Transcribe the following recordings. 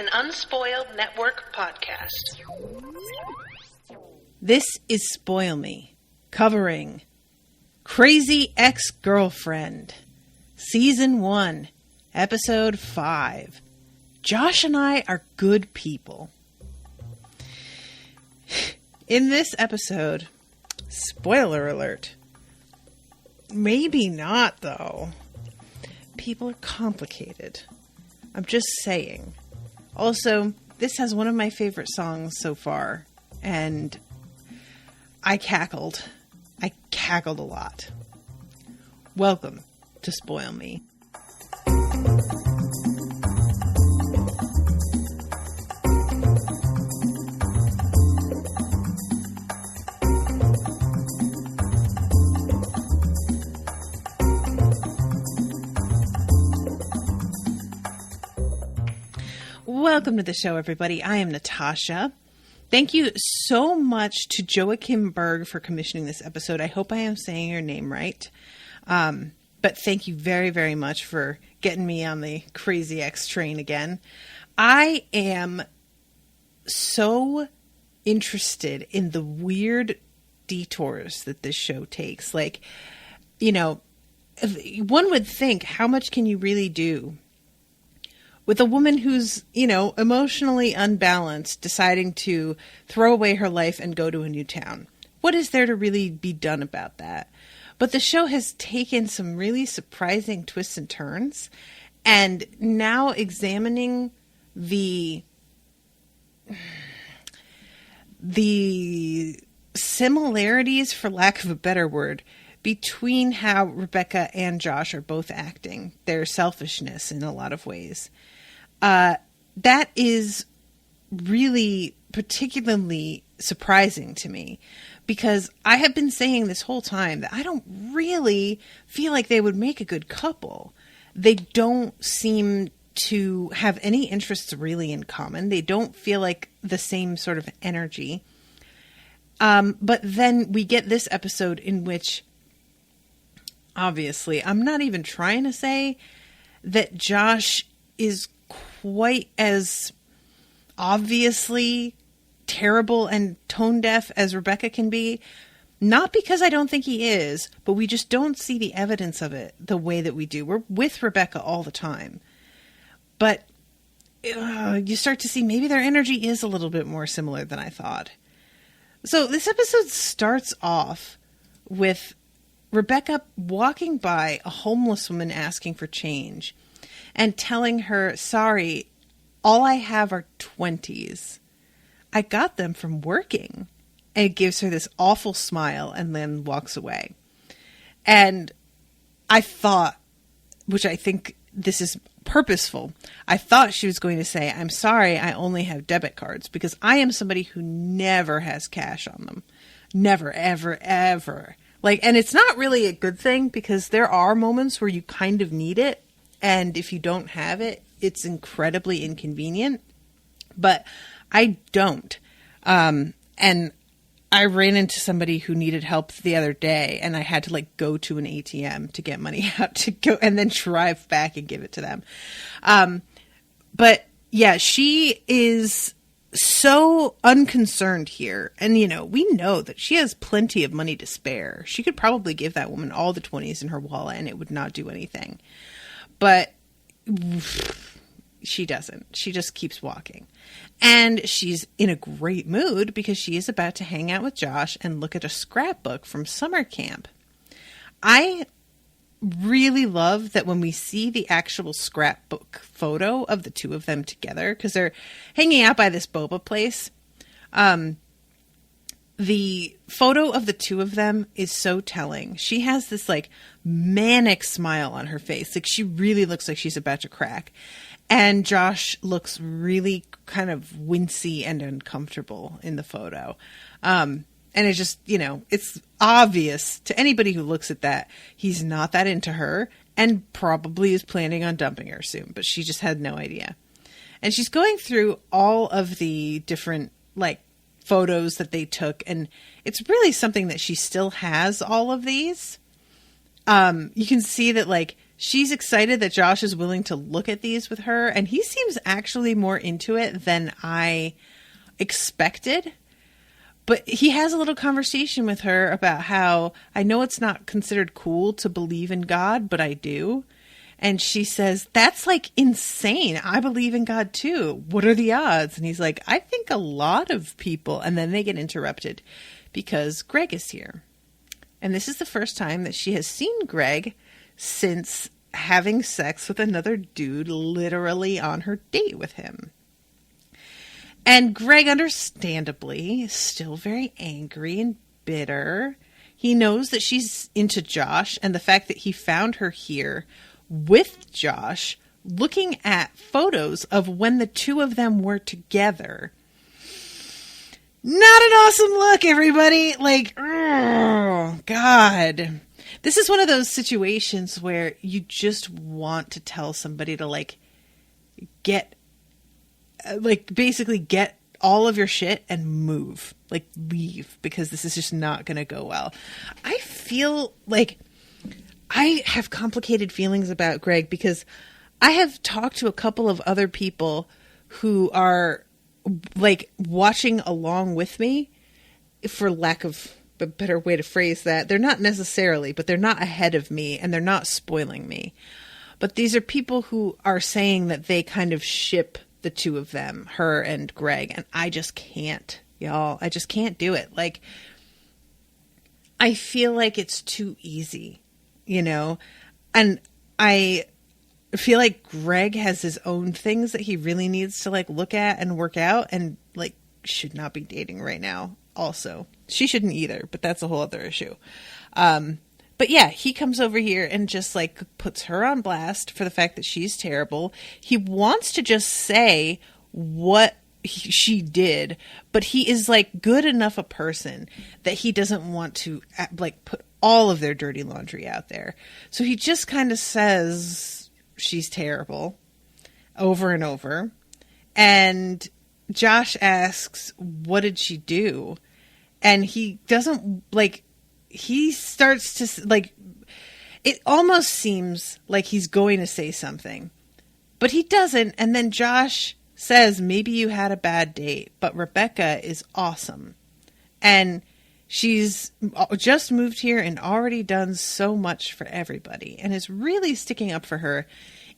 an Unspoiled Network podcast. This is Spoil Me, covering Crazy Ex-Girlfriend, Season 1, Episode 5. Josh and I are good people. In this episode, spoiler alert, maybe not though, people are complicated. I'm just saying. Also, this has one of my favorite songs so far, and I cackled. I cackled a lot. Welcome to Spoil Me. Welcome to the show, everybody. I am Natasha. Thank you so much to Joakim for commissioning this episode. I hope I am saying your name right. But thank you very, very much for getting me on the Crazy Ex train again. I am so interested in the weird detours that this show takes. Like, you know, one would think, how much can you really do with a woman who's, you know, emotionally unbalanced, deciding to throw away her life and go to a new town? What is there to really be done about that? But the show has taken some really surprising twists and turns, and now examining the similarities, for lack of a better word, between how Rebecca and Josh are both acting, their selfishness in a lot of ways. That is really particularly surprising to me, because I have been saying this whole time that I don't really feel like they would make a good couple. They don't seem to have any interests really in common. They don't feel like the same sort of energy. But then we get this episode in which, obviously, I'm not even trying to say that Josh is quite as obviously terrible and tone deaf as Rebecca can be. Not because I don't think he is, but we just don't see the evidence of it the way that we do. We're with Rebecca all the time. But you start to see maybe their energy is a little bit more similar than I thought. So this episode starts off with Rebecca walking by a homeless woman asking for change and telling her, sorry, all I have are 20s. I got them from working. And it gives her this awful smile and then walks away. And I thought, which I think this is purposeful, I thought she was going to say, I'm sorry, I only have debit cards, because I am somebody who never has cash on them. Never, ever, ever. Like, and it's not really a good thing, because there are moments where you kind of need it. And if you don't have it, it's incredibly inconvenient. But I don't. And I ran into somebody who needed help the other day, and I had to like go to an ATM to get money out to go and then drive back and give it to them. But yeah, she is so unconcerned here. And, you know, we know that she has plenty of money to spare. She could probably give that woman all the 20s in her wallet and it would not do anything. But she doesn't. She just keeps walking. And she's in a great mood because she is about to hang out with Josh and look at a scrapbook from summer camp. I really love that when we see the actual scrapbook photo of the two of them together, because they're hanging out by this boba place. The photo of the two of them is so telling. She has this like manic smile on her face. Like she really looks like she's about to crack. And Josh looks really kind of wincy and uncomfortable in the photo. And it just, you know, it's obvious to anybody who looks at that, he's not that into her and probably is planning on dumping her soon, but she just had no idea. And she's going through all of the different like photos that they took, and it's really something that she still has all of these. You can see that like she's excited that Josh is willing to look at these with her, and he seems actually more into it than I expected. But he has a little conversation with her about how, I know it's not considered cool to believe in God, but I do. And she says, that's like insane. I believe in God too. What are the odds? And he's like, I think a lot of people. And then they get interrupted because Greg is here. And this is the first time that she has seen Greg since having sex with another dude literally on her date with him. And Greg, understandably, is still very angry and bitter. He knows that she's into Josh, and the fact that he found her here with Josh, looking at photos of when the two of them were together. Not an awesome look, everybody. Like, oh, God. This is one of those situations where you just want to tell somebody to, like, basically get all of your shit and move. Like, leave, because this is just not going to go well. I feel like I have complicated feelings about Greg because I have talked to a couple of other people who are, like, watching along with me, for lack of a better way to phrase that. They're not necessarily, but they're not ahead of me, and they're not spoiling me. But these are people who are saying that they kind of ship the two of them, her and Greg, and I just can't, y'all. I just can't do it. Like, I feel like it's too easy, you know? And I feel like Greg has his own things that he really needs to, like, look at and work out, and, like, should not be dating right now. Also, she shouldn't either, but that's a whole other issue. But yeah, he comes over here and just, like, puts her on blast for the fact that she's terrible. He wants to just say what she did, but he is, like, good enough a person that he doesn't want to, like, put all of their dirty laundry out there. So he just kind of says she's terrible over and over. And Josh asks, what did she do? And he doesn't, like, he starts to, like, it almost seems like he's going to say something, but he doesn't. And then Josh says, maybe you had a bad date, but Rebecca is awesome. And she's just moved here and already done so much for everybody and is really sticking up for her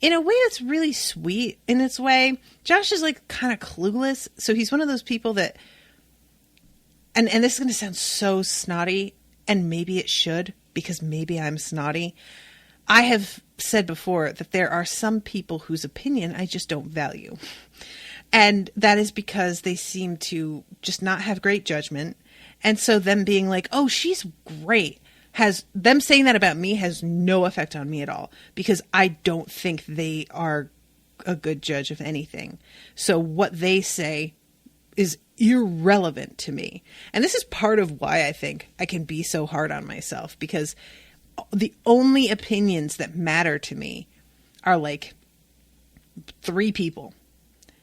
in a way that's really sweet in its way. Josh is, like, kind of clueless. So he's one of those people that, and this is going to sound so snotty, and maybe it should, because maybe I'm snotty. I have said before that there are some people whose opinion I just don't value. And that is because they seem to just not have great judgment. And so them being like, oh, she's great, them saying that about me has no effect on me at all, because I don't think they are a good judge of anything. So what they say is irrelevant to me. And this is part of why I think I can be so hard on myself, because the only opinions that matter to me are, like, 3 people,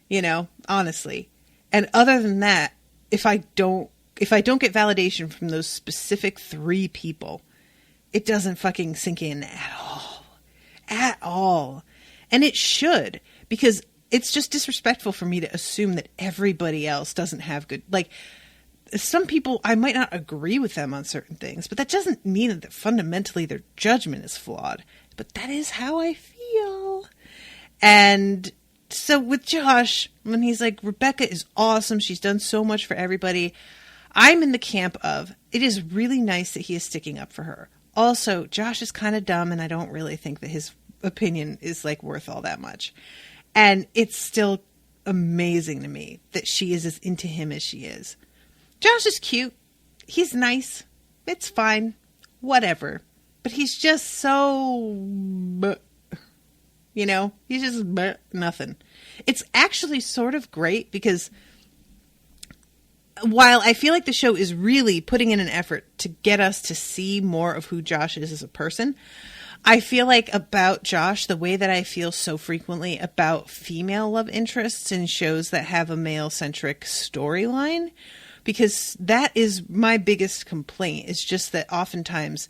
you know, honestly. And other than that, if I don't get validation from those specific 3 people, it doesn't fucking sink in at all. And it should, because it's just disrespectful for me to assume that everybody else doesn't have good, like, some people, I might not agree with them on certain things, but that doesn't mean that fundamentally their judgment is flawed. But that is how I feel. And so with Josh, when he's like, Rebecca is awesome, she's done so much for everybody, I'm in the camp of, it is really nice that he is sticking up for her. Also, Josh is kind of dumb, and I don't really think that his opinion is, like, worth all that much. And it's still amazing to me that she is as into him as she is. Josh is cute. He's nice. It's fine. Whatever. But he's just so, you know, he's just nothing. It's actually sort of great because while I feel like the show is really putting in an effort to get us to see more of who Josh is as a person, I feel like about Josh the way that I feel so frequently about female love interests in shows that have a male-centric storyline, because that is my biggest complaint. It's just that oftentimes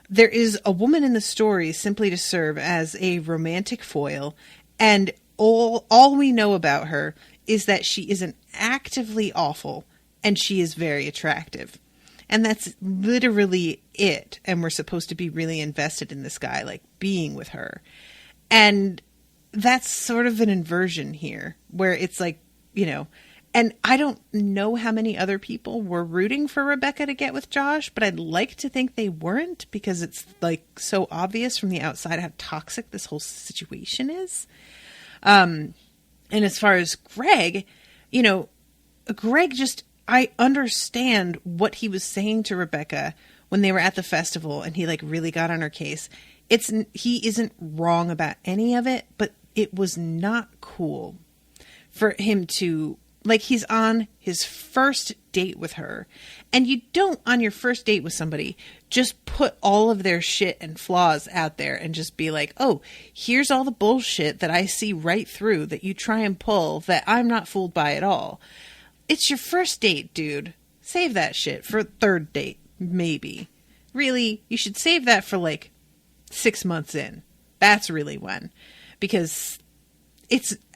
There is a woman in the story simply to serve as a romantic foil, and all we know about her is that she isn't actively awful, and she is very attractive. And that's literally it. And we're supposed to be really invested in this guy, like being with her. And that's sort of an inversion here, where it's like, and I don't know how many other people were rooting for Rebecca to get with Josh, but I'd like to think they weren't, because it's like so obvious from the outside how toxic this whole situation is. And as far as Greg, Greg just, I understand what he was saying to Rebecca when they were at the festival and he like really got on her case. He isn't wrong about any of it, but it was not cool for him to, like, he's on his first date with her, and you don't, on your first date with somebody, just put all of their shit and flaws out there and just be like, oh, here's all the bullshit that I see right through that you try and pull that I'm not fooled by at all. It's your first date, dude. Save that shit for a third date, maybe. Really, you should save that for like 6 months in. That's really when. Because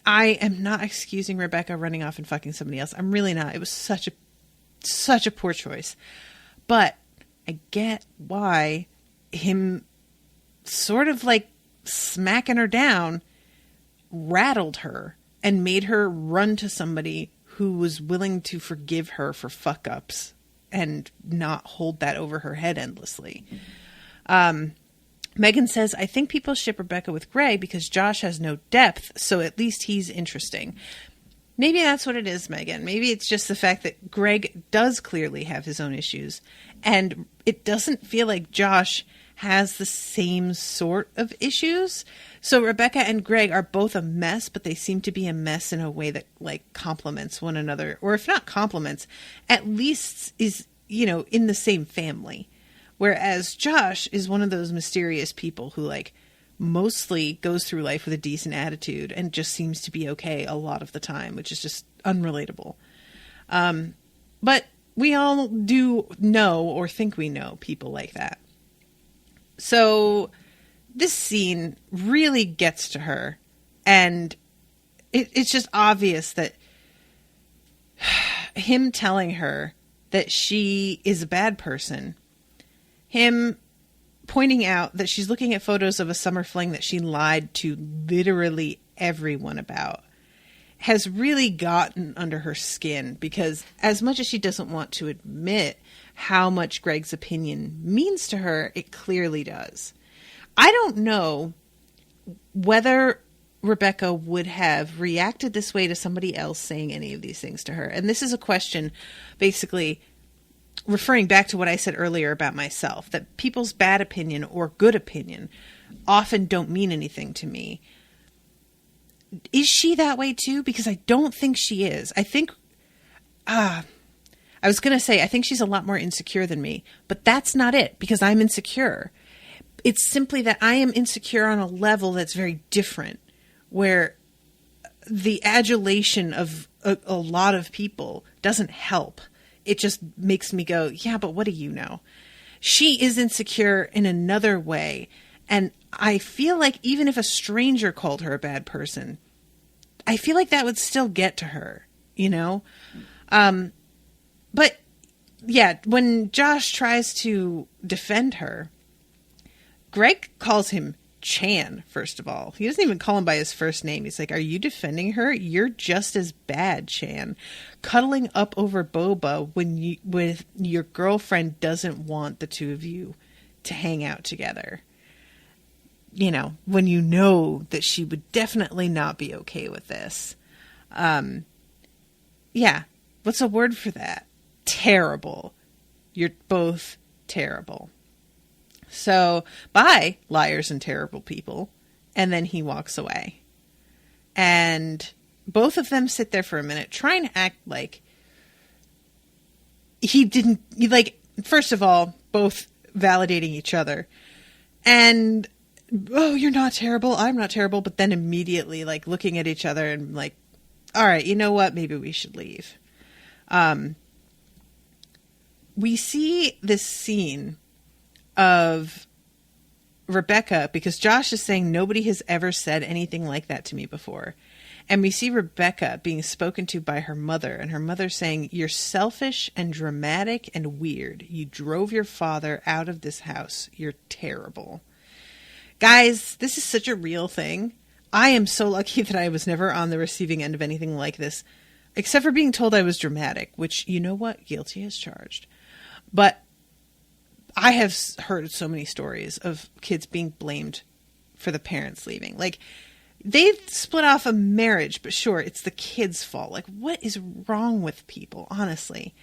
I am not excusing Rebecca running off and fucking somebody else. I'm really not. It was such a poor choice. But I get why him sort of like smacking her down rattled her and made her run to somebody who was willing to forgive her for fuck ups and not hold that over her head endlessly. Megan says, I think people ship Rebecca with Greg because Josh has no depth, so at least he's interesting. Maybe that's what it is, Megan. Maybe it's just the fact that Greg does clearly have his own issues, and it doesn't feel like Josh has the same sort of issues. So Rebecca and Greg are both a mess, but they seem to be a mess in a way that like complements one another, or if not complements, at least is, in the same family. Whereas Josh is one of those mysterious people who like mostly goes through life with a decent attitude and just seems to be okay a lot of the time, which is just unrelatable. But we all do know or think we know people like that. So this scene really gets to her, and it's just obvious that him telling her that she is a bad person, him pointing out that she's looking at photos of a summer fling that she lied to literally everyone about, has really gotten under her skin, because as much as she doesn't want to admit how much Greg's opinion means to her, it clearly does. I don't know whether Rebecca would have reacted this way to somebody else saying any of these things to her. And this is a question basically referring back to what I said earlier about myself, that people's bad opinion or good opinion often don't mean anything to me. Is she that way too? Because I don't think she is. I think, I was going to say, I think she's a lot more insecure than me, but that's not it, because I'm insecure. It's simply that I am insecure on a level that's very different, where the adulation of a lot of people doesn't help. It just makes me go, yeah, but what do you know? She is insecure in another way. And I feel like even if a stranger called her a bad person, I feel like that would still get to her, But yeah, when Josh tries to defend her, Greg calls him Chan, first of all. He doesn't even call him by his first name. He's like, are you defending her? You're just as bad, Chan. Cuddling up over Boba when your girlfriend doesn't want the two of you to hang out together. When you know that she would definitely not be okay with this. Yeah. What's a word for that? Terrible. You're both terrible. So, bye, liars and terrible people. And then he walks away. And both of them sit there for a minute, trying to act like first of all, both validating each other. And, oh, you're not terrible, I'm not terrible. But then immediately, looking at each other and all right, you know what? Maybe we should leave. We see this scene of Rebecca, because Josh is saying nobody has ever said anything like that to me before. And we see Rebecca being spoken to by her mother, and her mother saying, "You're selfish and dramatic and weird. You drove your father out of this house. You're terrible." Guys, this is such a real thing. I am so lucky that I was never on the receiving end of anything like this, except for being told I was dramatic, which, you know what? Guilty as charged. But I have heard so many stories of kids being blamed for the parents leaving. Like, they split off a marriage, but sure, it's the kid's fault. Like, what is wrong with people, honestly?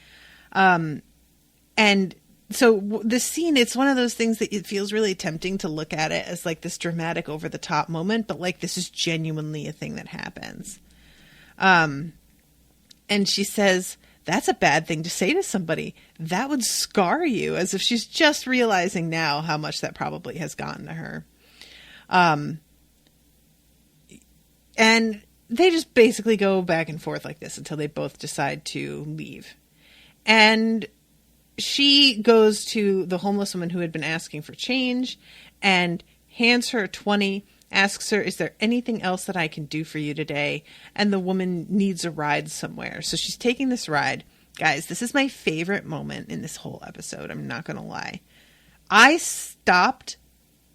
And so this scene, it's one of those things that it feels really tempting to look at it as like this dramatic over the top moment, but like this is genuinely a thing that happens. And she says, "That's a bad thing to say to somebody. That would scar you," as if she's just realizing now how much that probably has gotten to her. And they just basically go back and forth like this until they both decide to leave. And she goes to the homeless woman who had been asking for change and hands her 20, asks her, "Is there anything else that I can do for you today?" And the woman needs a ride somewhere. So she's taking this ride. Guys, this is my favorite moment in this whole episode. I'm not going to lie. I stopped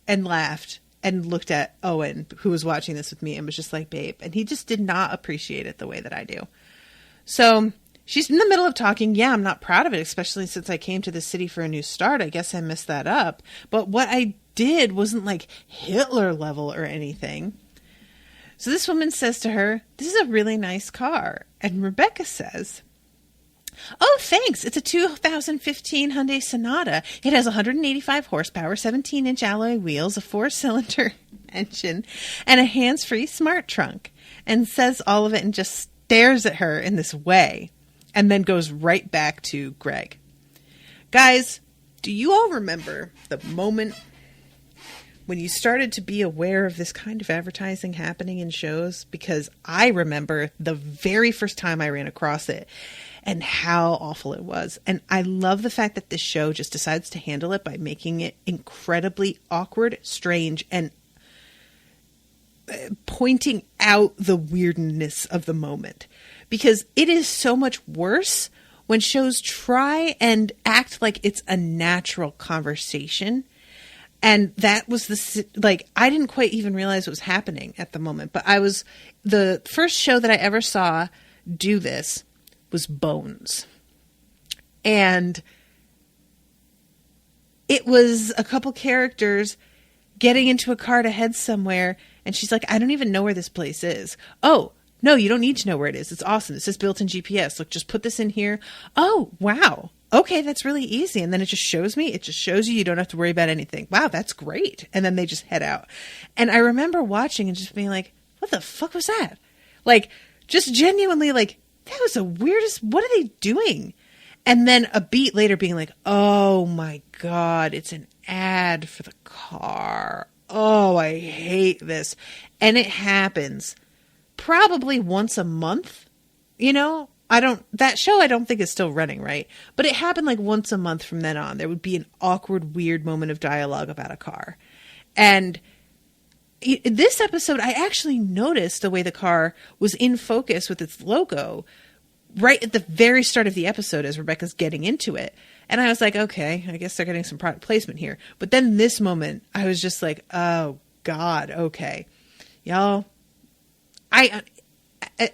and laughed and looked at Owen, who was watching this with me, and was just like, "Babe." And he just did not appreciate it the way that I do. So she's in the middle of talking. "Yeah, I'm not proud of it, especially since I came to the city for a new start. I guess I messed that up. But what I did wasn't like Hitler level or anything." So this woman says to her, "This is a really nice car." And Rebecca says, "Oh, thanks. It's a 2015 Hyundai Sonata. It has 185 horsepower, 17-inch alloy wheels, a 4-cylinder engine, and a hands-free smart trunk." And says all of it and just stares at her in this way. And then goes right back to Greg. Guys, do you all remember the moment when you started to be aware of this kind of advertising happening in shows? Because I remember the very first time I ran across it and how awful it was. And I love the fact that this show just decides to handle it by making it incredibly awkward, strange, and pointing out the weirdness of the moment. Because it is so much worse when shows try and act like it's a natural conversation. And that was I didn't quite even realize what was happening at the moment. But the first show that I ever saw do this was Bones. And it was a couple characters getting into a car to head somewhere. And she's like, "I don't even know where this place is." "Oh, no, you don't need to know where it is. It's awesome. It says built-in GPS. Look, just put this in here." "Oh, wow. Okay, that's really easy." And then it just shows me. It just shows you. You don't have to worry about anything. Wow, that's great. And then they just head out. And I remember watching and just being like, what the fuck was that? Like, just genuinely like, that was the weirdest. What are they doing? And then a beat later being like, oh my God, it's an ad for the car. Oh, I hate this. And it happens probably once a month, you know? That show I don't think is still running, right? But it happened like once a month from then on. There would be an awkward, weird moment of dialogue about a car. And this episode, I actually noticed the way the car was in focus with its logo right at the very start of the episode as Rebecca's getting into it. And I was like, okay, I guess they're getting some product placement here. But then this moment, I was just like, oh God, okay. Y'all,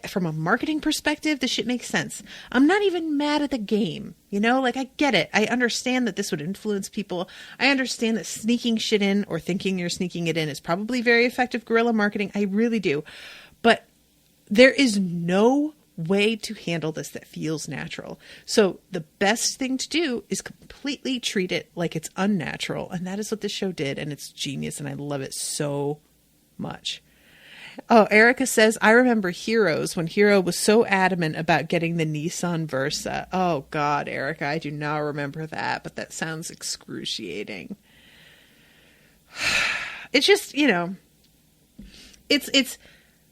from a marketing perspective, this shit makes sense. I'm not even mad at the game. You know, like, I get it. I understand that this would influence people. I understand that sneaking shit in or thinking you're sneaking it in is probably very effective guerrilla marketing. I really do. But there is no way to handle this that feels natural. So the best thing to do is completely treat it like it's unnatural. And that is what this show did. And it's genius. And I love it so much. Oh, Erica says, I remember Heroes when Hero was so adamant about getting the Nissan Versa. Oh God, Erica, I do not remember that, but that sounds excruciating. It's just, you know, it's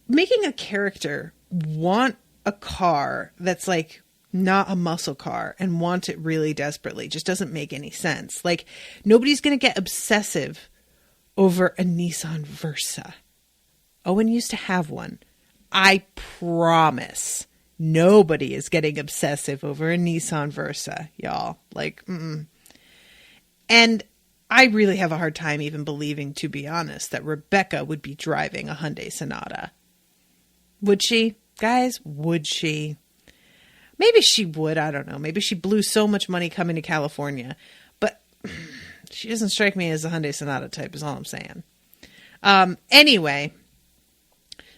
making a character want a car that's like not a muscle car and want it really desperately just doesn't make any sense. Like, nobody's going to get obsessive over a Nissan Versa. Owen used to have one. I promise nobody is getting obsessive over a Nissan Versa, y'all. Like, And I really have a hard time even believing, to be honest, that Rebecca would be driving a Hyundai Sonata. Would she? Guys, would she? Maybe she would. I don't know. Maybe she blew so much money coming to California. But she doesn't strike me as a Hyundai Sonata type is all I'm saying. Anyway,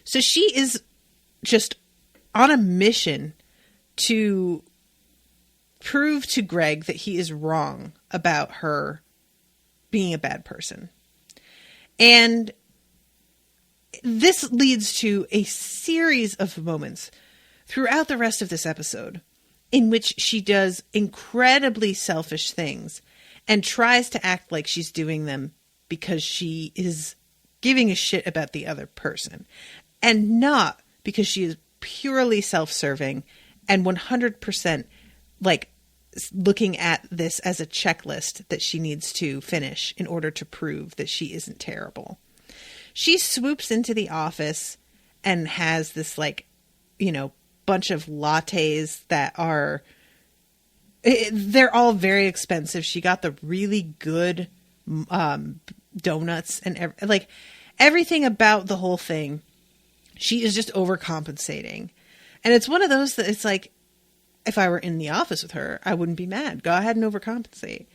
so she is just on a mission to prove to Greg that he is wrong about her being a bad person. And this leads to a series of moments throughout the rest of this episode in which she does incredibly selfish things and tries to act like she's doing them because she is giving a shit about the other person, and not because she is purely self-serving and 100% like looking at this as a checklist that she needs to finish in order to prove that she isn't terrible. She swoops into the office and has this bunch of lattes that are, they're all very expensive. She got the really good donuts and everything about the whole thing. She is just overcompensating. And it's one of those that it's like, if I were in the office with her, I wouldn't be mad. Go ahead and overcompensate.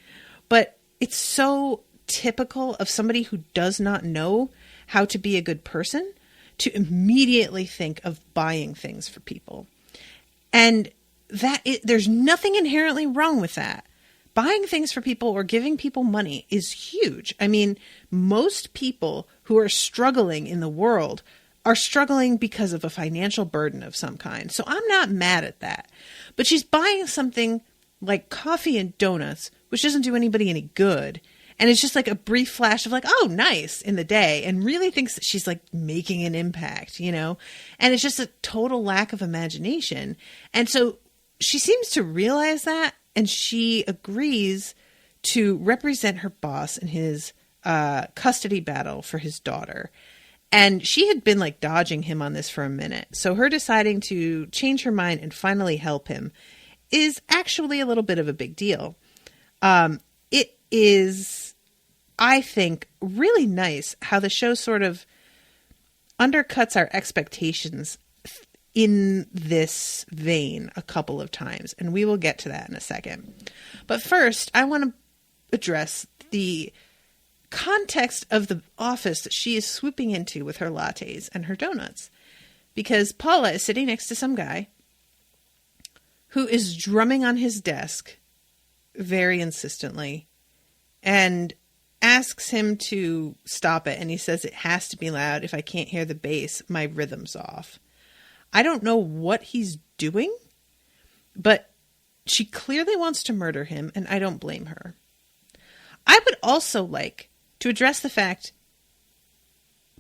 But it's so typical of somebody who does not know how to be a good person to immediately think of buying things for people. And there's nothing inherently wrong with that. Buying things for people or giving people money is huge. I mean, most people who are struggling in the world are struggling because of a financial burden of some kind. So I'm not mad at that. But she's buying something like coffee and donuts, which doesn't do anybody any good. And it's just like a brief flash of like, oh, nice in the day, and really thinks that she's like making an impact, And it's just a total lack of imagination. And so she seems to realize that, and she agrees to represent her boss in his custody battle for his daughter. And she had been like dodging him on this for a minute. So her deciding to change her mind and finally help him is actually a little bit of a big deal. It is, I think, really nice how the show sort of undercuts our expectations in this vein a couple of times. And we will get to that in a second. But first, I want to address the context of the office that she is swooping into with her lattes and her donuts. Because Paula is sitting next to some guy who is drumming on his desk very insistently and asks him to stop it. And he says it has to be loud. If I can't hear the bass, my rhythm's off. I don't know what he's doing, but she clearly wants to murder him, and I don't blame her. I would also like to address the fact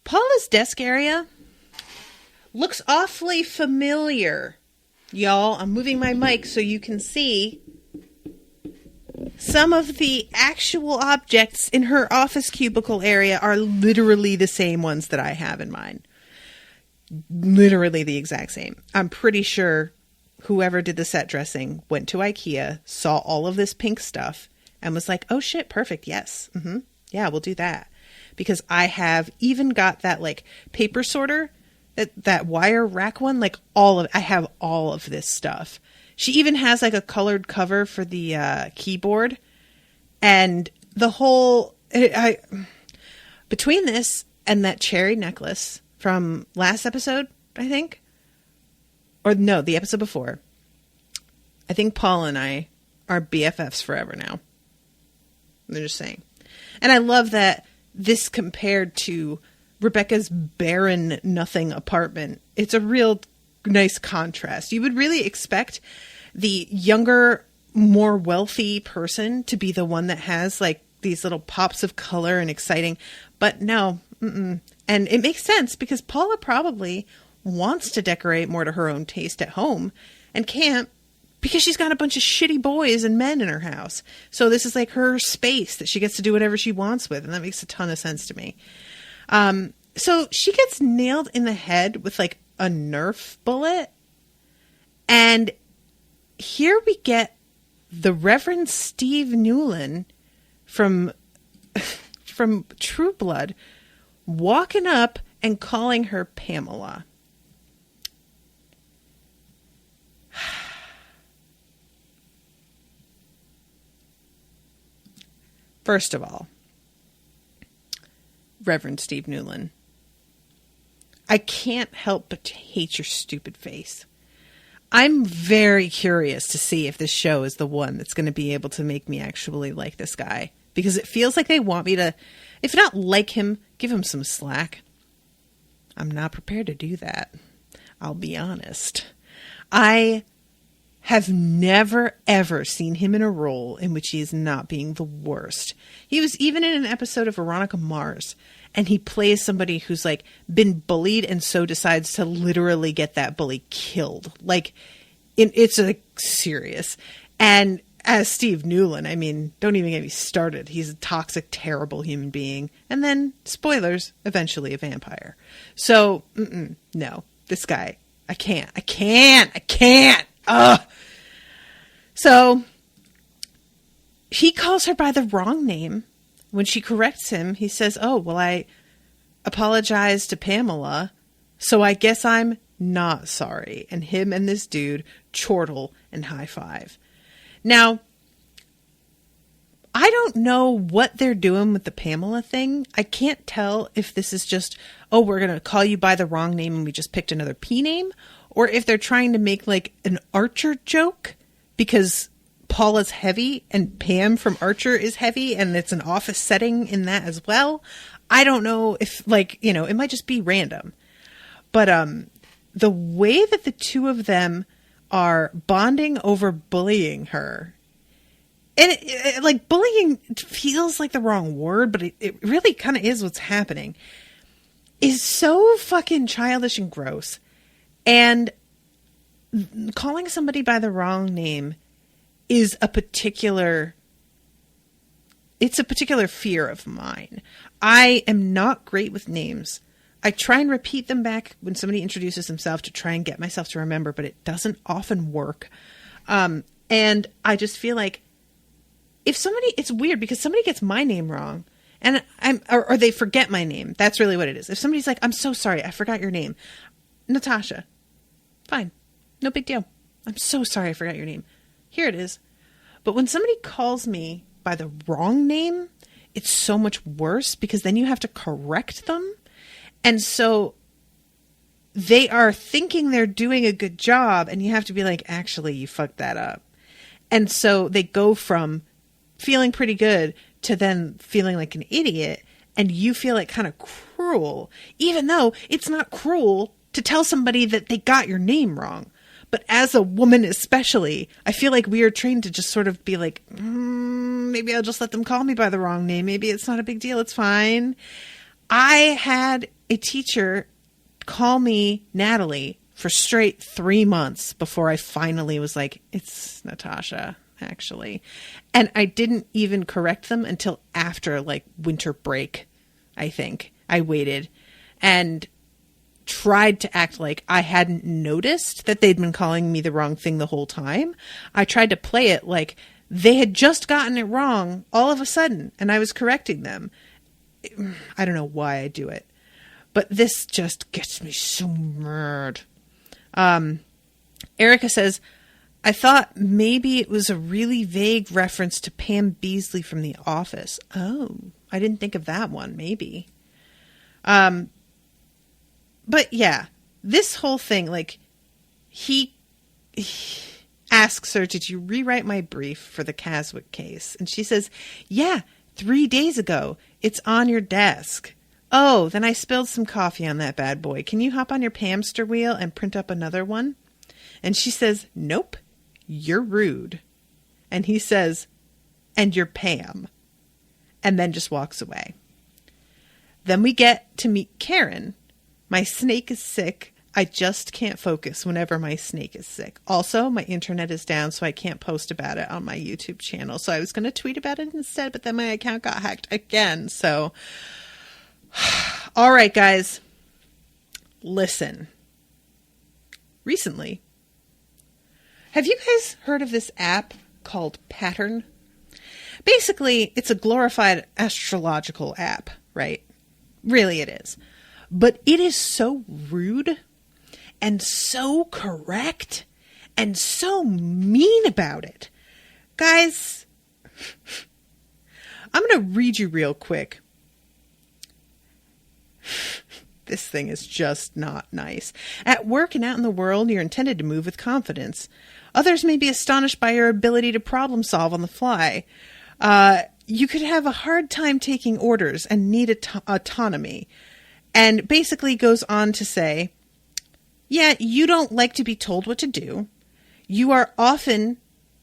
Paula's desk area looks awfully familiar. Y'all, I'm moving my mic so you can see some of the actual objects in her office cubicle area are literally the same ones that I have in mine. Literally the exact same. I'm pretty sure whoever did the set dressing went to IKEA, saw all of this pink stuff, and was like, oh shit, perfect, yes. Yeah, we'll do that. Because I have even got that like paper sorter, that wire rack one, like I have all of this stuff. She even has like a colored cover for the keyboard, and the whole, between this and that cherry necklace from last episode, I think, or no, the episode before, I think Paul and I are BFFs forever now. I'm just saying. And I love that this compared to Rebecca's barren nothing apartment. It's a real nice contrast. You would really expect the younger, more wealthy person to be the one that has like these little pops of color and exciting, but no. And it makes sense because Paula probably wants to decorate more to her own taste at home and can't because she's got a bunch of shitty boys and men in her house. So this is like her space that she gets to do whatever she wants with. And that makes a ton of sense to me. So she gets nailed in the head with like a Nerf bullet. And here we get the Reverend Steve Newlin from True Blood walking up and calling her Pamela. First of all, Reverend Steve Newlin, I can't help but hate your stupid face. I'm very curious to see if this show is the one that's going to be able to make me actually like this guy. Because it feels like they want me to, if not like him, give him some slack. I'm not prepared to do that. I'll be honest. I have never, ever seen him in a role in which he is not being the worst. He was even in an episode of Veronica Mars, and he plays somebody who's like been bullied and so decides to literally get that bully killed. Like, it's like serious. And as Steve Newlin, I mean, don't even get me started. He's a toxic, terrible human being. And then, spoilers, eventually a vampire. So, no, this guy, I can't. Ugh. So he calls her by the wrong name. When she corrects him, he says, "Oh, well, I apologize to Pamela, so I guess I'm not sorry." And him and this dude chortle and high five. Now, I don't know what they're doing with the Pamela thing. I can't tell if this is just, oh, we're going to call you by the wrong name and we just picked another P name, or if they're trying to make like an Archer joke because Paula's heavy and Pam from Archer is heavy and it's an office setting in that as well. I don't know if, like, you know, it might just be random. But the way that the two of them are bonding over bullying her, and like bullying feels like the wrong word, but it really kind of is what's happening, is so fucking childish and gross. And calling somebody by the wrong name is a particular fear of mine. I am not great with names. I try and repeat them back when somebody introduces themselves to try and get myself to remember, but it doesn't often work. And I just feel like if somebody, it's weird because somebody gets my name wrong and or they forget my name. That's really what it is. If somebody's like, "I'm so sorry, I forgot your name." Natasha. Fine. No big deal. "I'm so sorry, I forgot your name." Here it is. But when somebody calls me by the wrong name, it's so much worse because then you have to correct them. And so they are thinking they're doing a good job and you have to be like, "Actually, you fucked that up." And so they go from feeling pretty good to then feeling like an idiot, and you feel like kind of cruel, even though it's not cruel to tell somebody that they got your name wrong. But as a woman especially, I feel like we are trained to just sort of be like, maybe I'll just let them call me by the wrong name. Maybe it's not a big deal. It's fine. I had a teacher call me Natalie for straight 3 months before I finally was like, "It's Natasha, actually." And I didn't even correct them until after like winter break, I think. I waited and tried to act like I hadn't noticed that they'd been calling me the wrong thing the whole time. I tried to play it like they had just gotten it wrong all of a sudden and I was correcting them. I don't know why I do it, but this just gets me so mad. Erica says, "I thought maybe it was a really vague reference to Pam Beasley from The Office." Oh, I didn't think of that one. Maybe. But yeah, this whole thing, like, he asks her, "Did you rewrite my brief for the Caswick case?" And she says, "Yeah, 3 days ago. It's on your desk." "Oh, then I spilled some coffee on that bad boy. Can you hop on your Pamster wheel and print up another one?" And she says, "Nope, you're rude." And he says, "And you're Pam." And then just walks away. Then we get to meet Karen. My snake is sick. I just can't focus whenever my snake is sick. Also, my internet is down, so I can't post about it on my YouTube channel. So I was going to tweet about it instead, but then my account got hacked again. So, all right, guys, listen. Recently, have you guys heard of this app called Pattern? Basically, it's a glorified astrological app, right? Really, it is. But it is so rude and so correct and so mean about it. Guys, I'm going to read you real quick. This thing is just not nice. At work and out in the world, you're intended to move with confidence. Others may be astonished by your ability to problem solve on the fly. You could have a hard time taking orders and need autonomy. And basically goes on to say, yeah, you don't like to be told what to do. You are often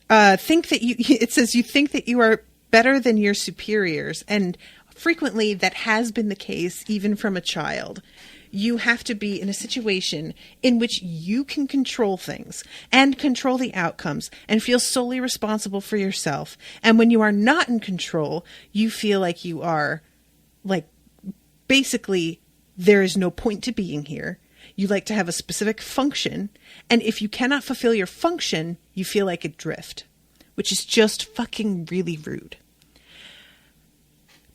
it says you think that you are better than your superiors. And frequently that has been the case even from a child. You have to be in a situation in which you can control things and control the outcomes and feel solely responsible for yourself. And when you are not in control, you feel like you are basically there is no point to being here. You like to have a specific function. And if you cannot fulfill your function, you feel like adrift, which is just fucking really rude.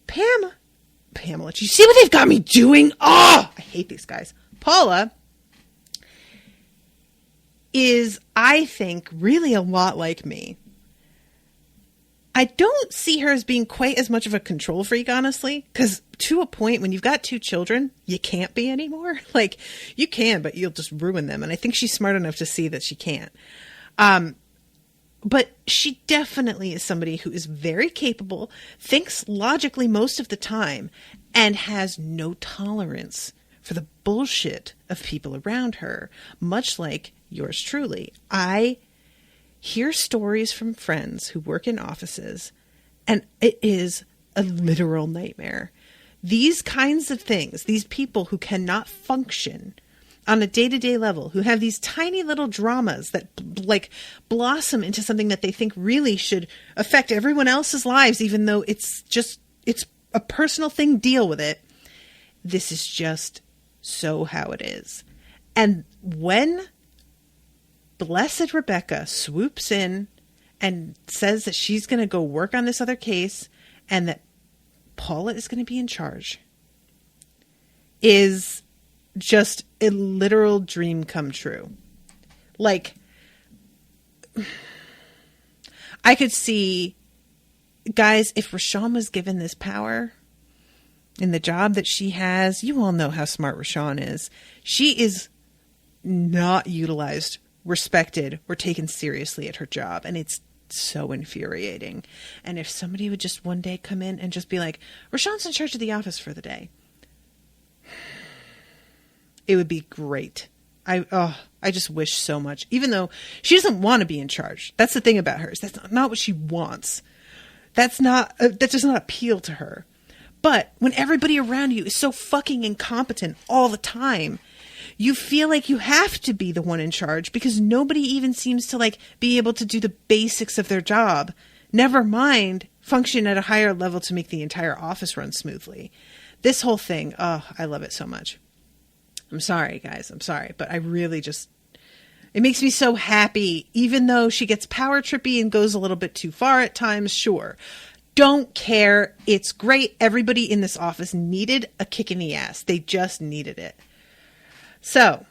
Pamela, do you see what they've got me doing? Oh, I hate these guys. Paula is, I think, really a lot like me. I don't see her as being quite as much of a control freak, honestly, because to a point when you've got 2 children, you can't be anymore. You can, but you'll just ruin them. And I think she's smart enough to see that she can't. But she definitely is somebody who is very capable, thinks logically most of the time, and has no tolerance for the bullshit of people around her, much like yours truly. I hear stories from friends who work in offices, and it is a literal nightmare. These kinds of things, these people who cannot function on a day-to-day level, who have these tiny little dramas that blossom into something that they think really should affect everyone else's lives, even though it's a personal thing, deal with it. This is just so how it is. And when Blessed Rebecca swoops in and says that she's going to go work on this other case and that Paula is going to be in charge, is just a literal dream come true. I could see, guys, if Rashawn was given this power in the job that she has, you all know how smart Rashawn is. She is not utilized, respected, or taken seriously at her job. And it's so infuriating. And if somebody would just one day come in and just be like, Rashawn's in charge of the office for the day, it would be great. I just wish so much, even though she doesn't want to be in charge. That's the thing about her, is that's not what she wants. That does not appeal to her. But when everybody around you is so fucking incompetent all the time, you feel like you have to be the one in charge because nobody even seems to be able to do the basics of their job. Never mind function at a higher level to make the entire office run smoothly. This whole thing, I love it so much. I'm sorry, guys. I'm sorry. But I really it makes me so happy, even though she gets power trippy and goes a little bit too far at times. Sure. Don't care. It's great. Everybody in this office needed a kick in the ass. They just needed it. So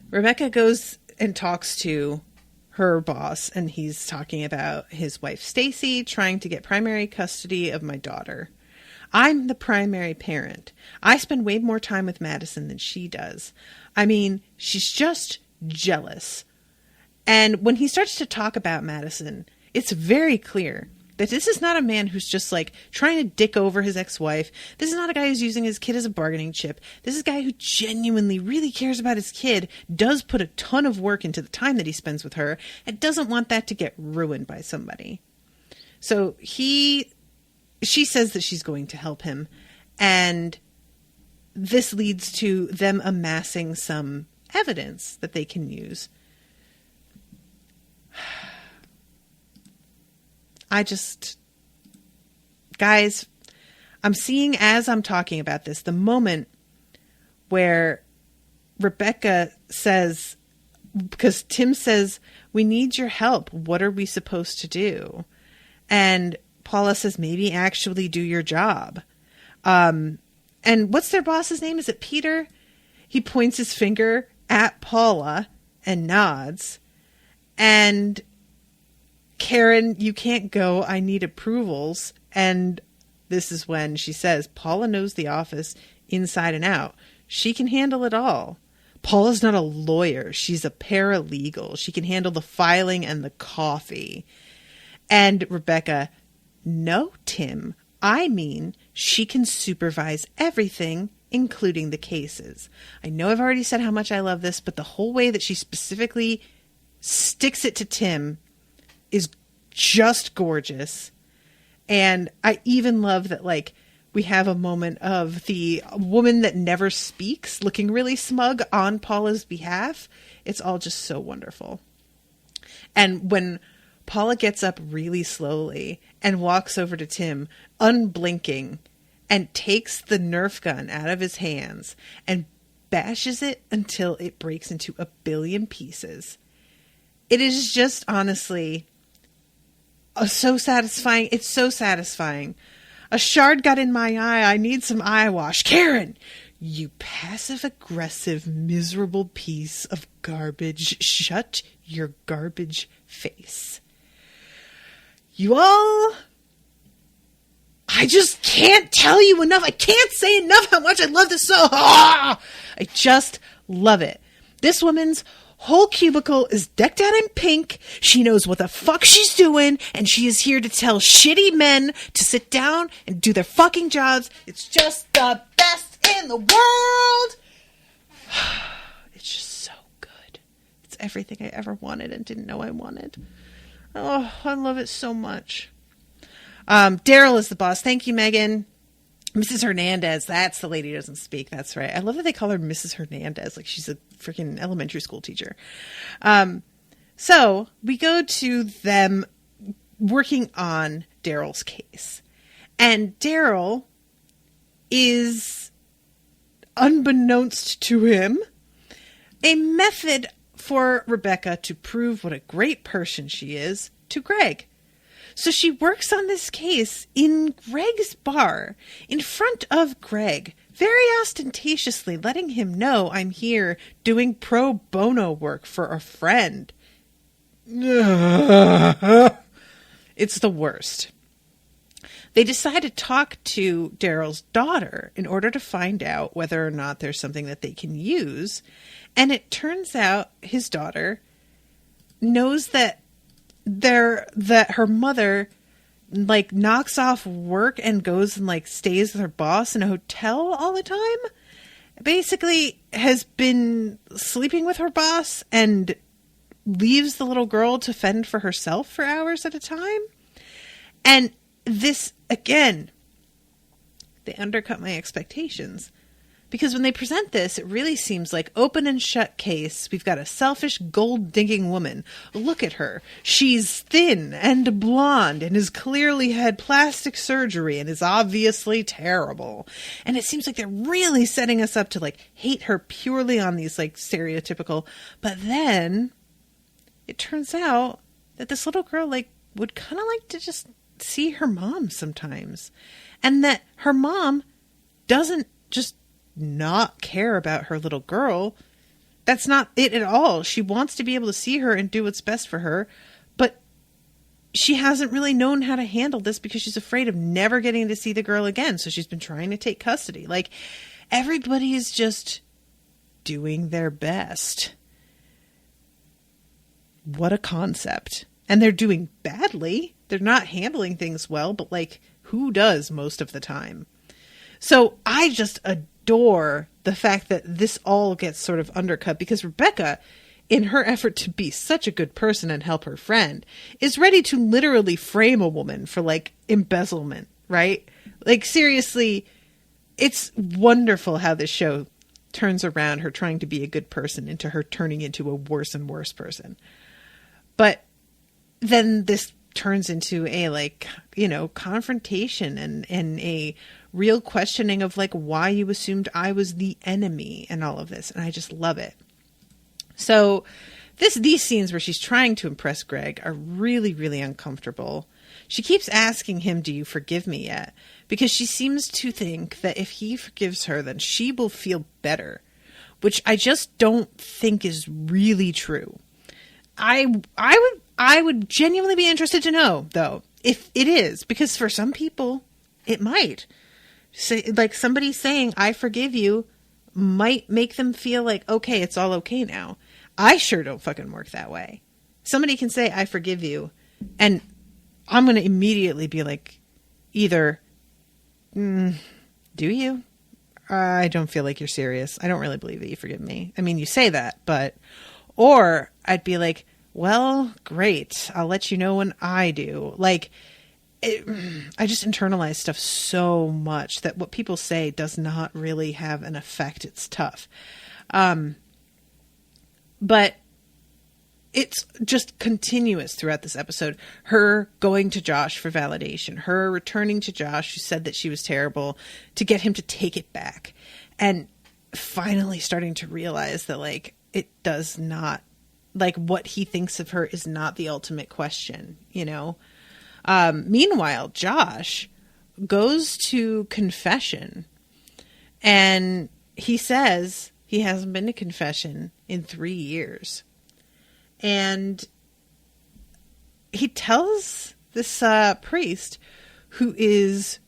Rebecca goes and talks to her boss, and he's talking about his wife, Stacy, trying to get primary custody of my daughter. I'm the primary parent. I spend way more time with Madison than she does. I mean, she's just jealous. And when he starts to talk about Madison, it's very clear that this is not a man who's just trying to dick over his ex-wife. This is not a guy who's using his kid as a bargaining chip. This is a guy who genuinely really cares about his kid, does put a ton of work into the time that he spends with her, and doesn't want that to get ruined by somebody. So she says that she's going to help him, and this leads to them amassing some evidence that they can use. Guys, I'm seeing as I'm talking about this, the moment where Rebecca says, because Tim says, we need your help. What are we supposed to do? And Paula says, maybe actually do your job. And what's their boss's name? Is it Peter? He points his finger at Paula and nods. And Karen, you can't go. I need approvals. And this is when she says, Paula knows the office inside and out. She can handle it all. Paula's not a lawyer. She's a paralegal. She can handle the filing and the coffee. And Rebecca, no, Tim. I mean, she can supervise everything, including the cases. I know I've already said how much I love this, but the whole way that she specifically sticks it to Tim is just gorgeous. And I even love that, like, we have a moment of the woman that never speaks looking really smug on Paula's behalf. It's all just so wonderful. And when Paula gets up really slowly and walks over to Tim, unblinking, and takes the Nerf gun out of his hands and bashes it until it breaks into a billion pieces. It is just honestly so satisfying. It's so satisfying. A shard got in my eye. I need some eye wash. Karen, you passive-aggressive, miserable piece of garbage. Shut your garbage face. You all, I just can't tell you enough. I can't say enough how much I love this so. I just love it. This woman's whole cubicle is decked out in pink. She knows what the fuck she's doing, and she is here to tell shitty men to sit down and do their fucking jobs. It's just the best in the world. It's just so good. It's everything I ever wanted and didn't know I wanted. Oh, I love it so much. Daryl is the boss. Thank you, Megan. Mrs. Hernandez, that's the lady who doesn't speak. That's right. I love that they call her Mrs. Hernandez, like she's a freaking elementary school teacher. So we go to them working on Daryl's case. And Daryl is, unbeknownst to him, a method for Rebecca to prove what a great person she is to Greg. So she works on this case in Greg's bar, in front of Greg, very ostentatiously letting him know I'm here doing pro bono work for a friend. It's the worst. They decide to talk to Daryl's daughter in order to find out whether or not there's something that they can use. And it turns out his daughter knows that her mother like knocks off work and goes and like stays with her boss in a hotel all the time. Basically has been sleeping with her boss and leaves the little girl to fend for herself for hours at a time. And this, again, they undercut my expectations. Because when they present this, it really seems like open and shut case. We've got a selfish, gold-digging woman. Look at her. She's thin and blonde and has clearly had plastic surgery and is obviously terrible. And it seems like they're really setting us up to, like, hate her purely on these, like, stereotypical. But then it turns out that this little girl, like, would kind of like to just see her mom sometimes. And that her mom doesn't just not care about her little girl. That's not it at all. She wants to be able to see her and do what's best for her, but she hasn't really known how to handle this because she's afraid of never getting to see the girl again. So she's been trying to take custody. Like, everybody is just doing their best. What a concept. And they're doing badly. They're not handling things well, but like, who does most of the time? So I just adore the fact that this all gets sort of undercut because Rebecca, in her effort to be such a good person and help her friend, is ready to literally frame a woman for like embezzlement, right? Like, seriously, it's wonderful how this show turns around her trying to be a good person into her turning into a worse and worse person. But then this turns into a, like, you know, confrontation and a real questioning of, like, why you assumed I was the enemy and all of this. And I just love it. So these scenes where she's trying to impress Greg are really, really uncomfortable. She keeps asking him, do you forgive me yet? Because she seems to think that if he forgives her, then she will feel better, which I just don't think is really true. I would genuinely be interested to know, though, if it is, because for some people, it might. Say, like, somebody saying, I forgive you, might make them feel like, okay, it's all okay now. I sure don't fucking work that way. Somebody can say, I forgive you, and I'm going to immediately be like, either, do you? I don't feel like you're serious. I don't really believe that you forgive me. I mean, you say that, but, or I'd be like, well, great. I'll let you know when I do. Like, I just internalize stuff so much that what people say does not really have an effect. It's tough. But it's just continuous throughout this episode. Her going to Josh for validation, her returning to Josh, who said that she was terrible, to get him to take it back. And finally starting to realize that, like, it does not, like, what he thinks of her is not the ultimate question, you know? Meanwhile, Josh goes to confession and he says he hasn't been to confession in 3 years. And he tells this priest, who is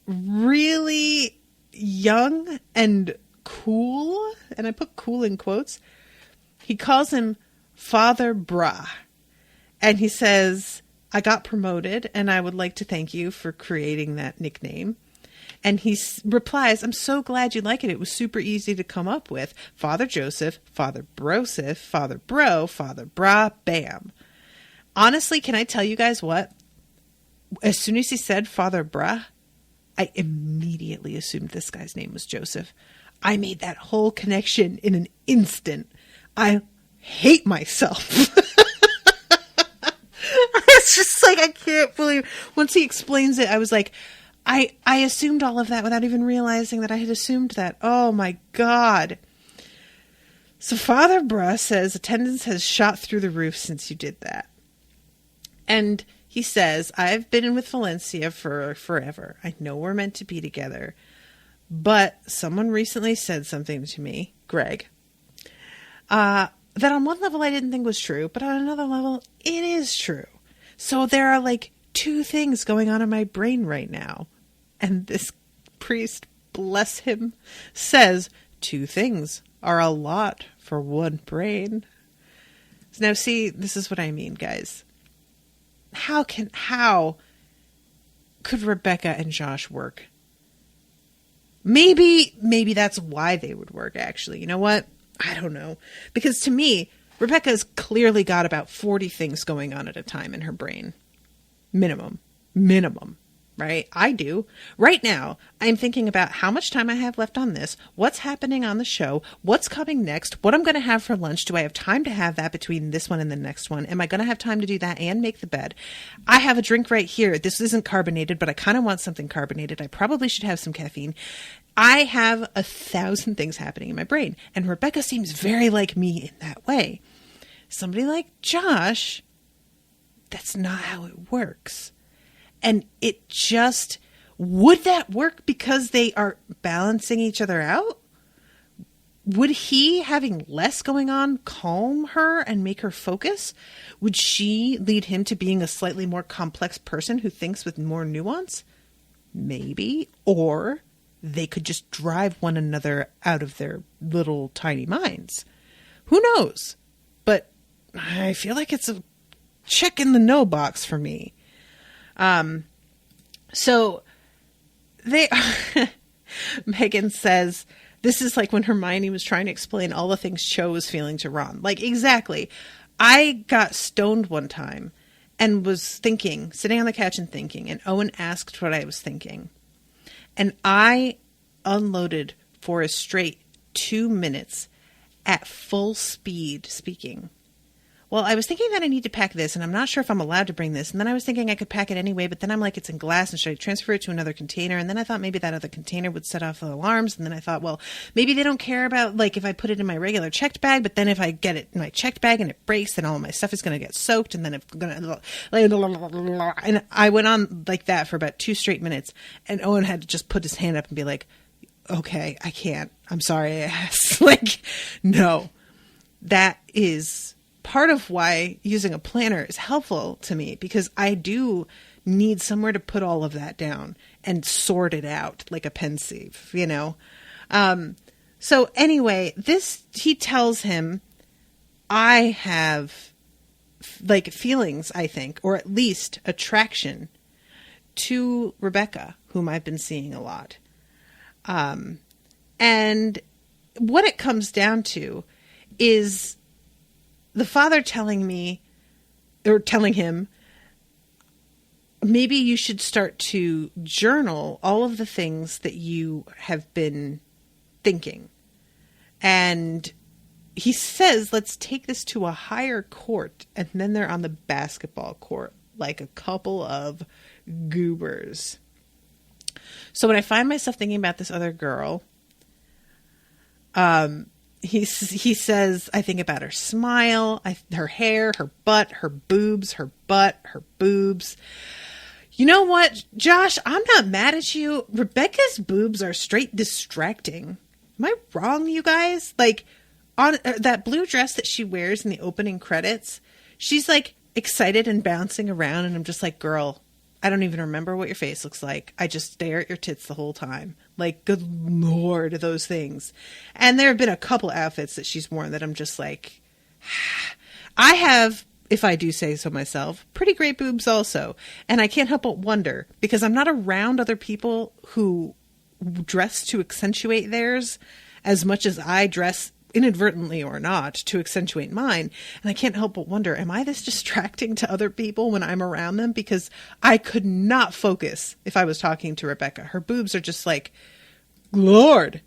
really young and cool, and I put cool in quotes, he calls him Father Bra. And he says, I got promoted and I would like to thank you for creating that nickname. And he replies, I'm so glad you like it. It was super easy to come up with. Father Joseph, Father Broseph, Father Bro, Father Bra, bam. Honestly, can I tell you guys what? As soon as he said Father Bra, I immediately assumed this guy's name was Joseph. I made that whole connection in an instant. I hate myself. It's just like, I can't believe, once he explains it, I was like, I assumed all of that without even realizing that I had assumed that. Oh my God. So Father Bruh says attendance has shot through the roof since you did that. And he says, I've been with Valencia for forever. I know we're meant to be together. But someone recently said something to me, Greg, that on one level I didn't think was true, but on another level, it is true. So there are like two things going on in my brain right now. And this priest, bless him, says two things are a lot for one brain. Now see, this is what I mean, guys. How could Rebecca and Josh work? Maybe that's why they would work, actually. You know what? I don't know. Because to me, Rebecca's clearly got about 40 things going on at a time in her brain. Minimum. Right? I do. Right now, I'm thinking about how much time I have left on this, what's happening on the show, what's coming next, what I'm going to have for lunch. Do I have time to have that between this one and the next one? Am I going to have time to do that and make the bed? I have a drink right here. This isn't carbonated, but I kind of want something carbonated. I probably should have some caffeine. I have 1,000 things happening in my brain, and Rebecca seems very like me in that way. Somebody like Josh, that's not how it works. And it just, would that work because they are balancing each other out? Would he, having less going on, calm her and make her focus? Would she lead him to being a slightly more complex person who thinks with more nuance? Maybe. Or they could just drive one another out of their little tiny minds. Who knows? But I feel like it's a check in the no box for me. So they, Megan says, this is like when Hermione was trying to explain all the things Cho was feeling to Ron. Like, exactly. I got stoned one time and was thinking, sitting on the couch and thinking, and Owen asked what I was thinking. And I unloaded for a straight 2 minutes at full speed speaking. Well, I was thinking that I need to pack this, and I'm not sure if I'm allowed to bring this. And then I was thinking I could pack it anyway, but then I'm like, it's in glass, and should I transfer it to another container? And then I thought maybe that other container would set off the alarms. And then I thought, well, maybe they don't care about, like, if I put it in my regular checked bag, but then if I get it in my checked bag and it breaks, then all of my stuff is going to get soaked, and then it's going to... And I went on like that for about 2 straight minutes, and Owen had to just put his hand up and be like, okay, I can't. I'm sorry, ass. Like, no. That is... part of why using a planner is helpful to me, because I do need somewhere to put all of that down and sort it out like a pensieve, you know? So anyway, he tells him, I have like feelings, I think, or at least attraction to Rebecca, whom I've been seeing a lot. And what it comes down to is the father telling him, maybe you should start to journal all of the things that you have been thinking. And he says, let's take this to a higher court. And then they're on the basketball court, like a couple of goobers. So when I find myself thinking about this other girl, he says, I think about her smile, her hair, her butt, her boobs, her butt, her boobs. You know what, Josh? I'm not mad at you. Rebecca's boobs are straight distracting. Am I wrong, you guys? Like, on that blue dress that she wears in the opening credits, she's like excited and bouncing around, and I'm just like, girl, I don't even remember what your face looks like. I just stare at your tits the whole time. Like, good Lord, those things. And there have been a couple outfits that she's worn that I'm just like, I have, if I do say so myself, pretty great boobs also. And I can't help but wonder, because I'm not around other people who dress to accentuate theirs as much as I dress, inadvertently or not, to accentuate mine. And I can't help but wonder, am I this distracting to other people when I'm around them? Because I could not focus if I was talking to Rebecca. Her boobs are just like, Lord.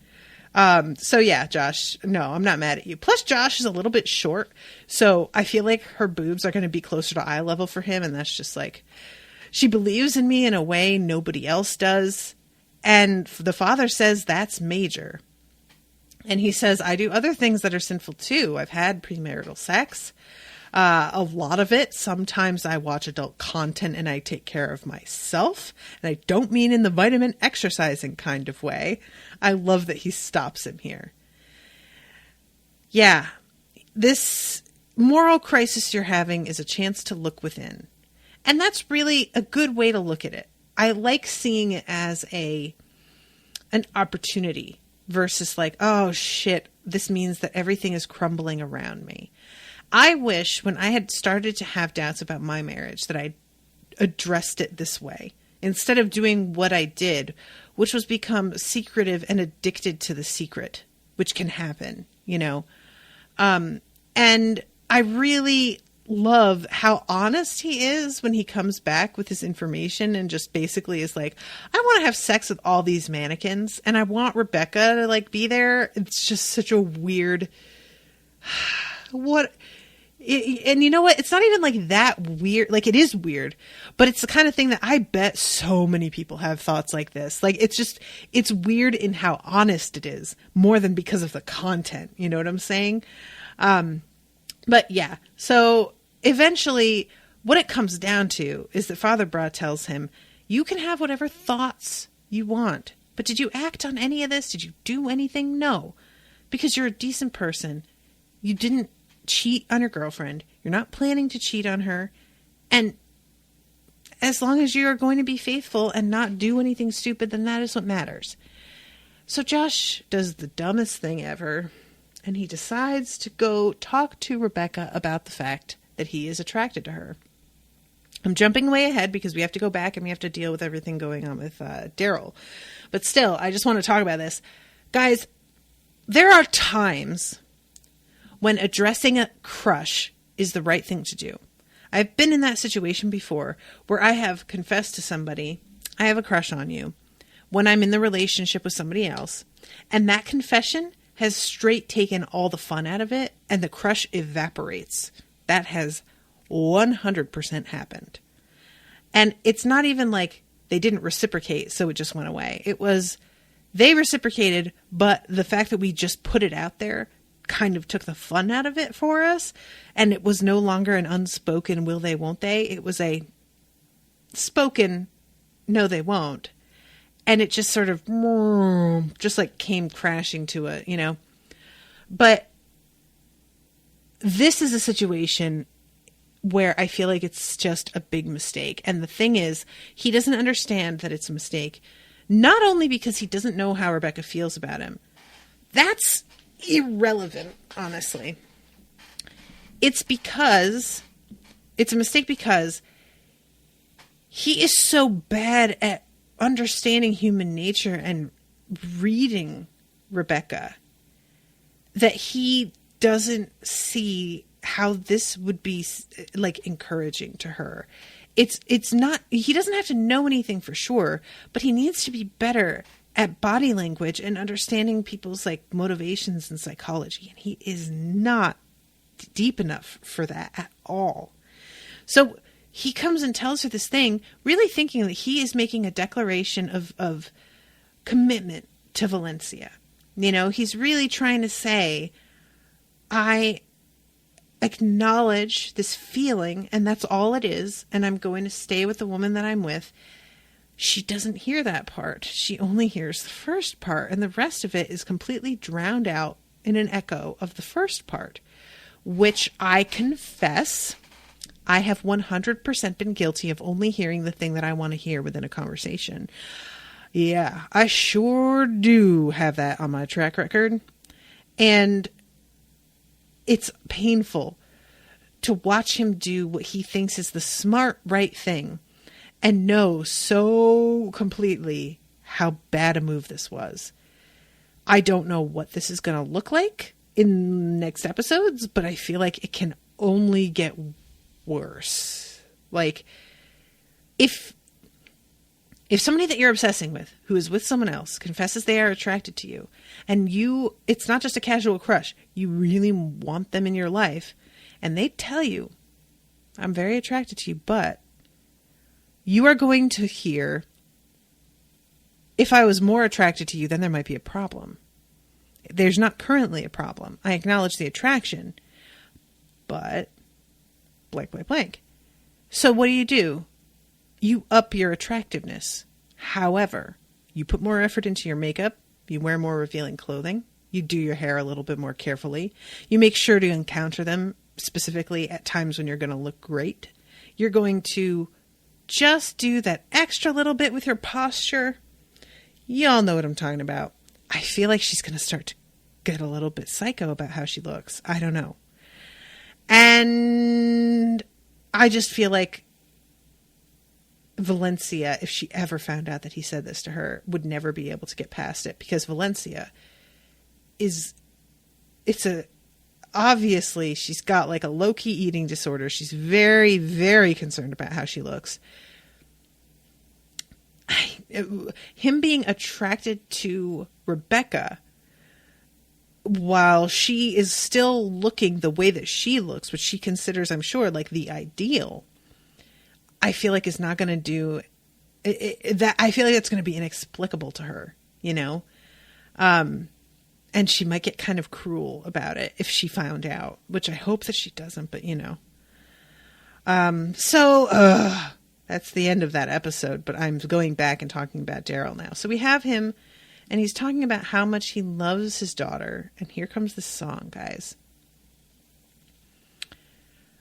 So yeah, Josh, no, I'm not mad at you. Plus Josh is a little bit short, so I feel like her boobs are going to be closer to eye level for him. And that's just like, she believes in me in a way nobody else does. And the father says that's major. And he says, I do other things that are sinful too. I've had premarital sex, a lot of it. Sometimes I watch adult content and I take care of myself. And I don't mean in the vitamin exercising kind of way. I love that he stops him here. Yeah, this moral crisis you're having is a chance to look within. And that's really a good way to look at it. I like seeing it as an opportunity versus like, oh shit, this means that everything is crumbling around me. I wish when I had started to have doubts about my marriage that I addressed it this way, instead of doing what I did, which was become secretive and addicted to the secret, which can happen, you know. And I really love how honest he is when he comes back with his information and just basically is like, I want to have sex with all these mannequins and I want Rebecca to like be there. It's just such a weird, and you know what? It's not even like that weird. Like, it is weird, but it's the kind of thing that I bet so many people have thoughts like this. Like, it's weird in how honest it is more than because of the content. You know what I'm saying? But yeah, so eventually what it comes down to is that Father Bra tells him, you can have whatever thoughts you want, but did you act on any of this? Did you do anything? No, because you're a decent person. You didn't cheat on your girlfriend. You're not planning to cheat on her. And as long as you are going to be faithful and not do anything stupid, then that is what matters. So Josh does the dumbest thing ever. And he decides to go talk to Rebecca about the fact that he is attracted to her. I'm jumping way ahead because we have to go back and we have to deal with everything going on with Daryl. But still, I just want to talk about this. Guys, there are times when addressing a crush is the right thing to do. I've been in that situation before where I have confessed to somebody, I have a crush on you. when I'm in the relationship with somebody else. And that confession has straight taken all the fun out of it, and the crush evaporates. That has 100% happened. And it's not even like they didn't reciprocate, so it just went away. It was, they reciprocated, but the fact that we just put it out there kind of took the fun out of it for us. And it was no longer an unspoken will they, won't they? It was a spoken no, they won't. And it just sort of just like came crashing to it, you know. But this is a situation where I feel like it's just a big mistake. And the thing is, he doesn't understand that it's a mistake. Not only because he doesn't know how Rebecca feels about him. That's irrelevant, honestly. It's a mistake because he is so bad at understanding human nature and reading Rebecca that he doesn't see how this would be like encouraging to her. It's not, he doesn't have to know anything for sure, but he needs to be better at body language and understanding people's like motivations and psychology. And he is not deep enough for that at all. So he comes and tells her this thing, really thinking that he is making a declaration of commitment to Valencia. You know, he's really trying to say, I acknowledge this feeling, and that's all it is, and I'm going to stay with the woman that I'm with. She doesn't hear that part. She only hears the first part, and the rest of it is completely drowned out in an echo of the first part, which I confess I have 100% been guilty of only hearing the thing that I want to hear within a conversation. Yeah, I sure do have that on my track record. And it's painful to watch him do what he thinks is the smart, right thing and know so completely how bad a move this was. I don't know what this is going to look like in next episodes, but I feel like it can only get worse. Like, if somebody that you're obsessing with, who is with someone else, confesses they are attracted to you, and it's not just a casual crush, you really want them in your life, and they tell you, I'm very attracted to you, but you are going to hear, if I was more attracted to you, then there might be a problem. There's not currently a problem. I acknowledge the attraction, but blank, blank, blank. So what do? You up your attractiveness. However, you put more effort into your makeup. You wear more revealing clothing. You do your hair a little bit more carefully. You make sure to encounter them specifically at times when you're going to look great. You're going to just do that extra little bit with your posture. Y'all know what I'm talking about. I feel like she's going to start to get a little bit psycho about how she looks. I don't know. And I just feel like Valencia, if she ever found out that he said this to her, would never be able to get past it, because Valencia obviously she's got like a low-key eating disorder. She's very, very concerned about how she looks. Him being attracted to Rebecca while she is still looking the way that she looks, which she considers, I'm sure, like the ideal, I feel like is not going to do that. I feel like it's going to be inexplicable to her, you know? And she might get kind of cruel about it if she found out, which I hope that she doesn't, but you know. That's the end of that episode, but I'm going back and talking about Daryl now. So we have him, and he's talking about how much he loves his daughter. And here comes this song, guys.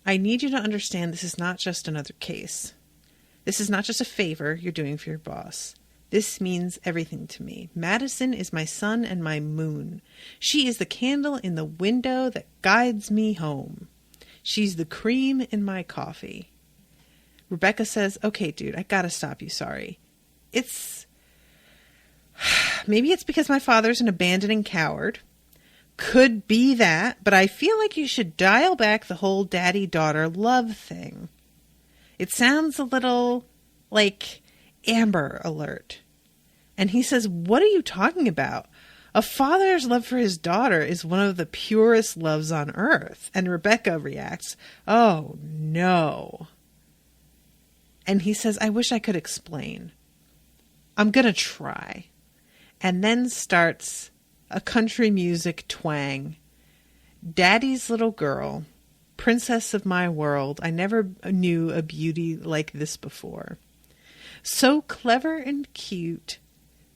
I need you to understand this is not just another case. This is not just a favor you're doing for your boss. This means everything to me. Madison is my sun and my moon. She is the candle in the window that guides me home. She's the cream in my coffee. Rebecca says, okay, dude, I gotta stop you. Sorry. Maybe it's because my father's an abandoning coward. Could be that, but I feel like you should dial back the whole daddy-daughter love thing. It sounds a little like Amber Alert. And he says, "What are you talking about? A father's love for his daughter is one of the purest loves on earth." And Rebecca reacts, "Oh, no." And he says, "I wish I could explain. I'm going to try." And then starts a country music twang. "Daddy's little girl, princess of my world, I never knew a beauty like this before. So clever and cute,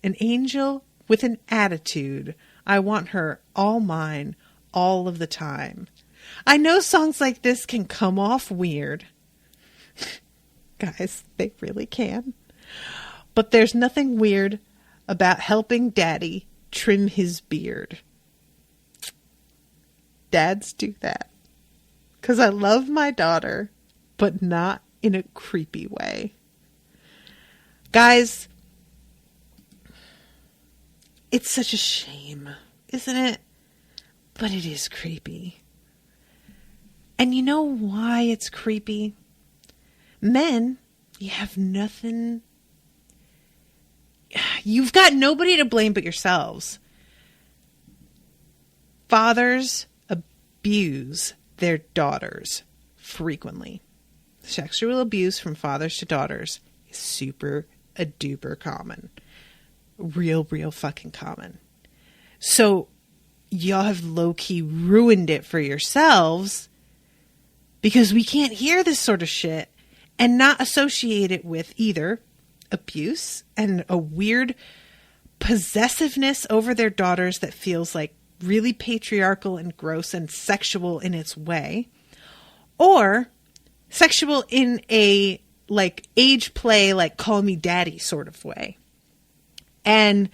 an angel with an attitude. I want her all mine, all of the time." I know songs like this can come off weird. Guys, they really can. But there's nothing weird about helping Daddy trim his beard. Dads do that. 'Cause I love my daughter, but not in a creepy way. Guys, it's such a shame, isn't it? But it is creepy. And you know why it's creepy? Men, you have nothing. You've got nobody to blame but yourselves. Fathers abuse their daughters frequently. Sexual abuse from fathers to daughters is super a duper common. Real fucking common. So y'all have low-key ruined it for yourselves because we can't hear this sort of shit and not associate it with either abuse and a weird possessiveness over their daughters that feels like really patriarchal and gross and sexual in its way, or sexual in a like age play, like call me daddy sort of way. And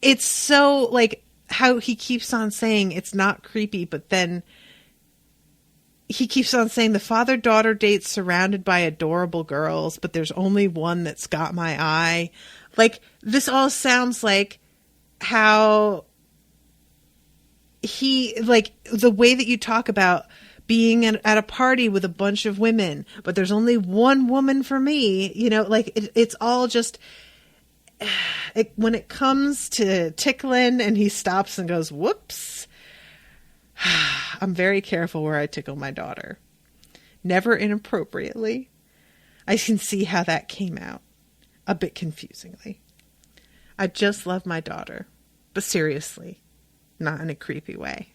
it's so like how he keeps on saying it's not creepy, but then he keeps on saying the father-daughter date's surrounded by adorable girls, but there's only one that's got my eye. Like, this all sounds like how he, like, the way that you talk about being at a party with a bunch of women, but there's only one woman for me, you know, like, it's all just, when it comes to tickling and he stops and goes, whoops, I'm very careful where I tickle my daughter. Never inappropriately. I can see how that came out. A bit confusingly. I just love my daughter. But seriously, not in a creepy way.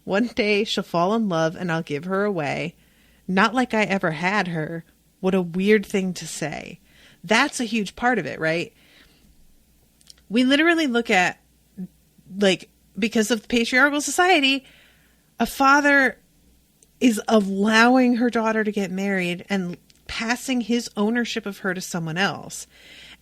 One day she'll fall in love and I'll give her away. Not like I ever had her. What a weird thing to say. That's a huge part of it, right? We literally look at, like, because of the patriarchal society, a father is allowing her daughter to get married and passing his ownership of her to someone else.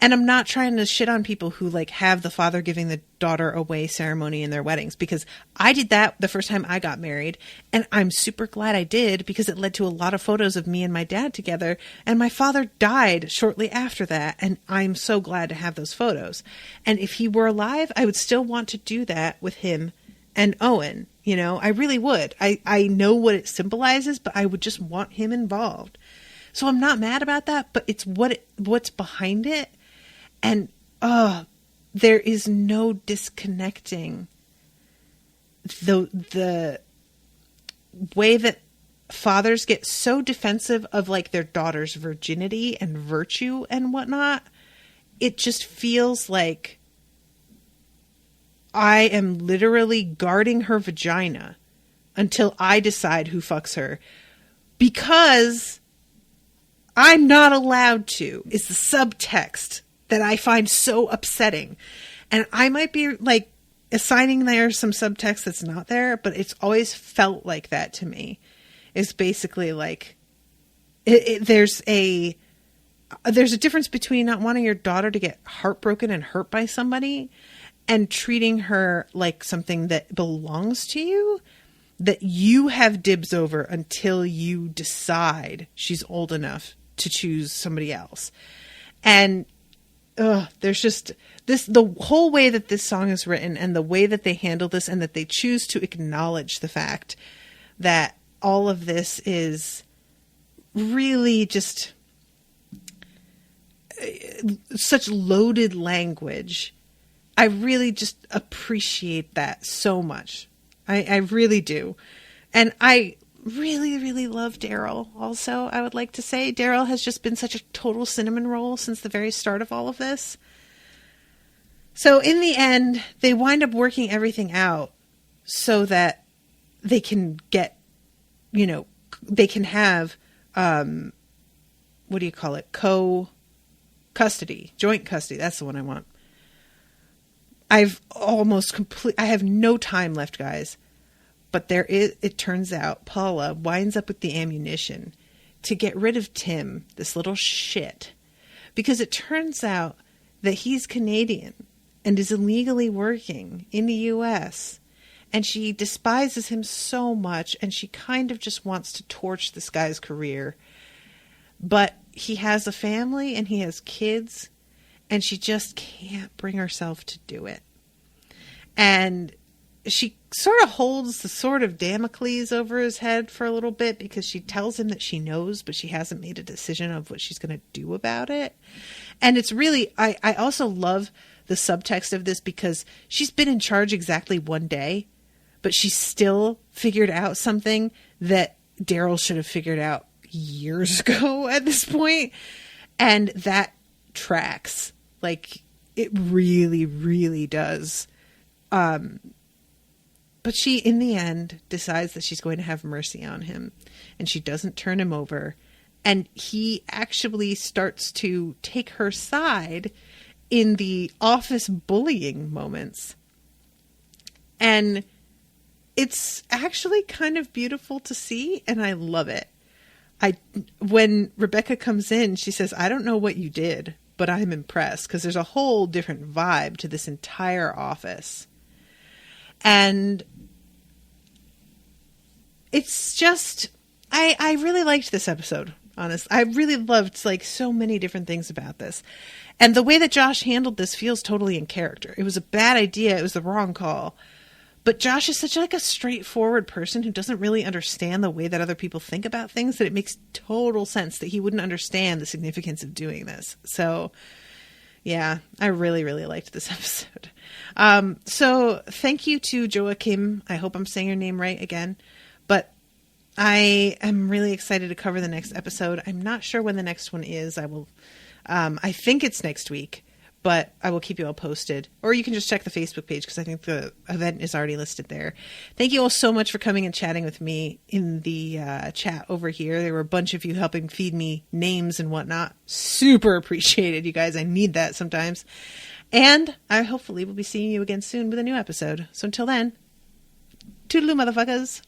And I'm not trying to shit on people who like have the father giving the daughter away ceremony in their weddings, because I did that the first time I got married, and I'm super glad I did because it led to a lot of photos of me and my dad together, and my father died shortly after that, and I'm so glad to have those photos. And if he were alive, I would still want to do that with him and Owen. You know, I really would. I know what it symbolizes, but I would just want him involved. So I'm not mad about that, but it's what's behind it. And, there is no disconnecting the way that fathers get so defensive of like their daughter's virginity and virtue and whatnot. It just feels like I am literally guarding her vagina until I decide who fucks her, because I'm not allowed to, is the subtext that I find so upsetting. And I might be like assigning there some subtext that's not there, but it's always felt like that to me. It's basically like there's a difference between not wanting your daughter to get heartbroken and hurt by somebody and treating her like something that belongs to you, that you have dibs over until you decide she's old enough to choose somebody else. And there's just this, the whole way that this song is written and the way that they handle this, and that they choose to acknowledge the fact that all of this is really just such loaded language. I really just appreciate that so much. I really do. And I really, really love Daryl also, I would like to say. Daryl has just been such a total cinnamon roll since the very start of all of this. So in the end, they wind up working everything out so that they can get, they can have, what do you call it? Co-custody, joint custody. That's the one I want. I have no time left, guys. But it turns out Paula winds up with the ammunition to get rid of Tim, this little shit, because it turns out that he's Canadian and is illegally working in the U.S. And she despises him so much, and she kind of just wants to torch this guy's career. But he has a family and he has kids, and she just can't bring herself to do it. And she sort of holds the sword of Damocles over his head for a little bit, because she tells him that she knows, but she hasn't made a decision of what she's going to do about it. And it's really, I also love the subtext of this, because she's been in charge exactly one day, but she's still figured out something that Daryl should have figured out years ago at this point. And that tracks. Like, it really, really does. But she, in the end, decides that she's going to have mercy on him, and she doesn't turn him over. And he actually starts to take her side in the office bullying moments. And it's actually kind of beautiful to see, and I love it. When Rebecca comes in, she says, "I don't know what you did, but I'm impressed," because there's a whole different vibe to this entire office. And it's just, I really liked this episode, honestly. I really loved, like, so many different things about this. And the way that Josh handled this feels totally in character. It was a bad idea. It was the wrong call. But Josh is such like a straightforward person who doesn't really understand the way that other people think about things, that it makes total sense that he wouldn't understand the significance of doing this. So, yeah, I really, really liked this episode. So thank you to Joakim. I hope I'm saying your name right again. But I am really excited to cover the next episode. I'm not sure when the next one is. I think it's next week, but I will keep you all posted. Or you can just check the Facebook page, because I think the event is already listed there. Thank you all so much for coming and chatting with me in the chat over here. There were a bunch of you helping feed me names and whatnot. Super appreciated, you guys. I need that sometimes. And I hopefully will be seeing you again soon with a new episode. So until then, toodaloo, motherfuckers.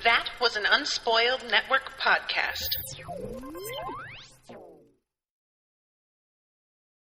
That was an Unspoiled Network podcast.